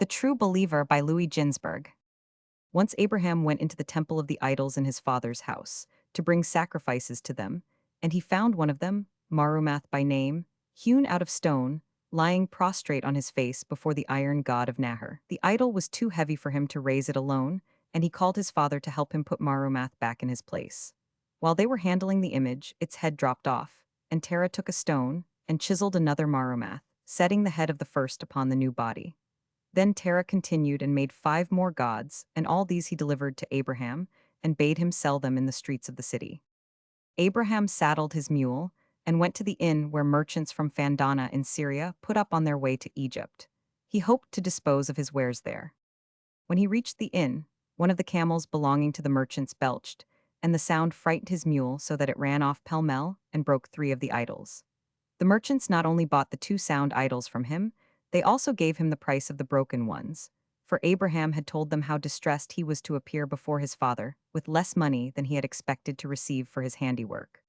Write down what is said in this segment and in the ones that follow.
True Believer by Ginzberg. Once Abraham went into the temple of the idols in his father's house to bring sacrifices to them, and he found one of them, Marumath by name, hewn out of stone, lying prostrate on his face before the iron god of Nahor. The idol was too heavy for him to raise it alone, and he called his father to help him put Marumath back in his place. While they were handling the image, its head dropped off, and Terah took a stone and chiseled another Marumath, setting the head of the first upon the new body. Then Terah continued and made 5 more gods, and all these he delivered to Abraham, and bade him sell them in the streets of the city. Abraham saddled his mule, and went to the inn where merchants from Fandana in Syria put up on their way to Egypt. He hoped to dispose of his wares there. When he reached the inn, one of the camels belonging to the merchants belched, and the sound frightened his mule so that it ran off pell-mell and broke 3 of the idols. The merchants not only bought the 2 sound idols from him, they also gave him the price of the broken ones, for Abraham had told them how distressed he was to appear before his father with less money than he had expected to receive for his handiwork.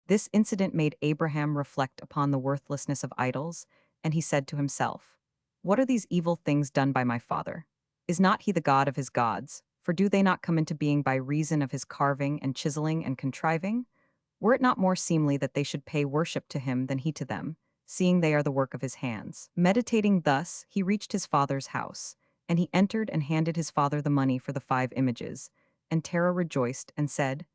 This incident made Abraham reflect upon the worthlessness of idols, and he said to himself, "What are these evil things done by my father? Is not he the God of his gods? For do they not come into being by reason of his carving and chiseling and contriving? Were it not more seemly that they should pay worship to him than he to them, seeing they are the work of his hands?" Meditating thus, he reached his father's house, and he entered and handed his father the money for the 5 images. And Terah rejoiced and said,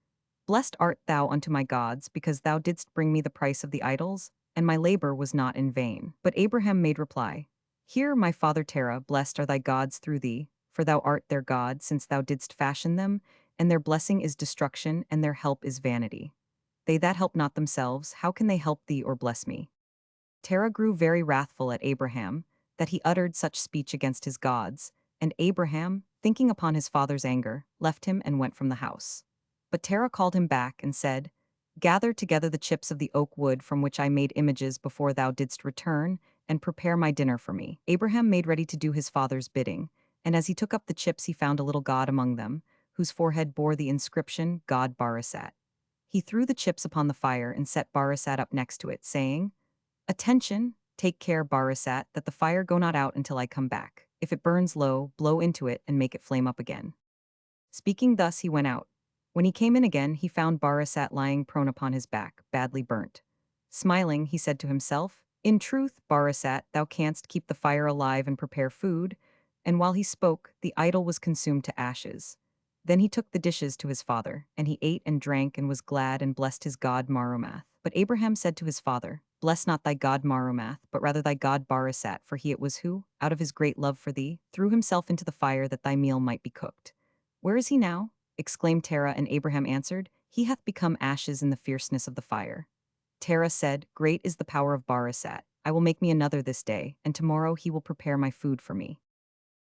"Blessed art thou unto my gods, because thou didst bring me the price of the idols, and my labor was not in vain." But Abraham made reply, "Hear, my father Terah, blessed are thy gods through thee, for thou art their God, since thou didst fashion them, and their blessing is destruction, and their help is vanity. They that help not themselves, how can they help thee or bless me?" Terah grew very wrathful at Abraham, that he uttered such speech against his gods, and Abraham, thinking upon his father's anger, left him and went from the house. But Terah called him back and said, "Gather together the chips of the oak wood from which I made images before thou didst return, and prepare my dinner for me." Abraham made ready to do his father's bidding, and as he took up the chips he found a little god among them, whose forehead bore the inscription, God Barasat. He threw the chips upon the fire and set Barasat up next to it, saying, "Attention, take care, Barasat, that the fire go not out until I come back. If it burns low, blow into it and make it flame up again." Speaking thus, he went out. When he came in again, he found Barasat lying prone upon his back, badly burnt. Smiling, he said to himself, "In truth, Barasat, thou canst keep the fire alive and prepare food." And while he spoke, the idol was consumed to ashes. Then he took the dishes to his father, and he ate and drank and was glad and blessed his god Marumath. But Abraham said to his father, "Bless not thy god Marumath, but rather thy god Barasat, for he it was who, out of his great love for thee, threw himself into the fire that thy meal might be cooked." "Where is he now?" exclaimed Terah, and Abraham answered, "He hath become ashes in the fierceness of the fire." Terah said, "Great is the power of Barasat. I will make me another this day, and tomorrow he will prepare my food for me."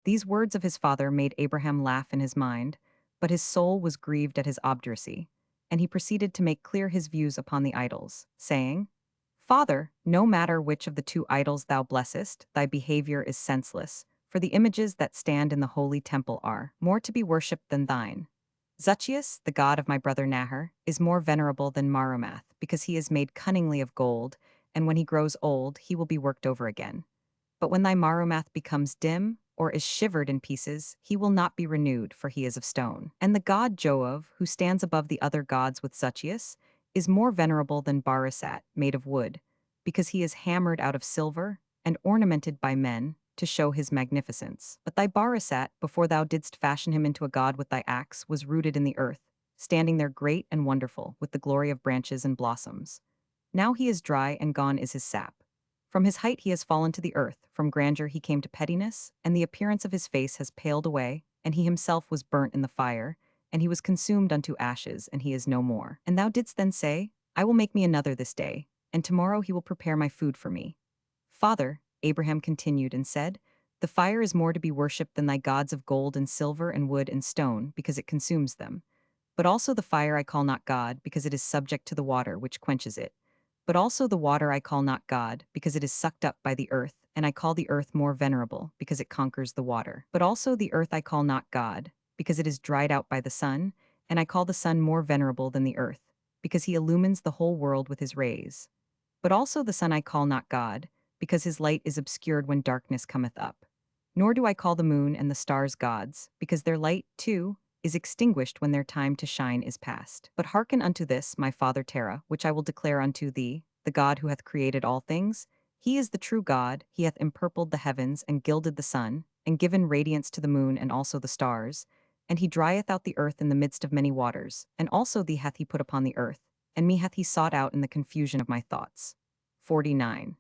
These words of his father made Abraham laugh in his mind, but his soul was grieved at his obduracy, and he proceeded to make clear his views upon the idols, saying, "Father, no matter which of the 2 idols thou blessest, thy behavior is senseless, for the images that stand in the holy temple are more to be worshipped than thine. Zuchius, the god of my brother Nahor, is more venerable than Marumath, because he is made cunningly of gold, and when he grows old, he will be worked over again. But when thy Marumath becomes dim, or is shivered in pieces, he will not be renewed, for he is of stone. And the god Joab, who stands above the other gods with Zuchius, is more venerable than Barasat, made of wood, because he is hammered out of silver, and ornamented by men, to show his magnificence. But thy Barasat, before thou didst fashion him into a god with thy axe, was rooted in the earth, standing there great and wonderful, with the glory of branches and blossoms. Now he is dry, and gone is his sap. From his height he has fallen to the earth, from grandeur he came to pettiness, and the appearance of his face has paled away, and he himself was burnt in the fire, and he was consumed unto ashes, and he is no more. And thou didst then say, I will make me another this day, and tomorrow he will prepare my food for me. Father, Abraham continued and said, the fire is more to be worshipped than thy gods of gold and silver and wood and stone, because it consumes them. But also the fire I call not God, because it is subject to the water which quenches it. But also the water I call not God, because it is sucked up by the earth, and I call the earth more venerable, because it conquers the water. But also the earth I call not God, because it is dried out by the sun, and I call the sun more venerable than the earth, because he illumines the whole world with his rays. But also the sun I call not God, because his light is obscured when darkness cometh up. Nor do I call the moon and the stars gods, because their light, too, is extinguished when their time to shine is past. But hearken unto this, my father Terra, which I will declare unto thee, the God who hath created all things. He is the true God, he hath empurpled the heavens, and gilded the sun, and given radiance to the moon and also the stars. And he drieth out the earth in the midst of many waters, and also thee hath he put upon the earth, and me hath he sought out in the confusion of my thoughts. 49.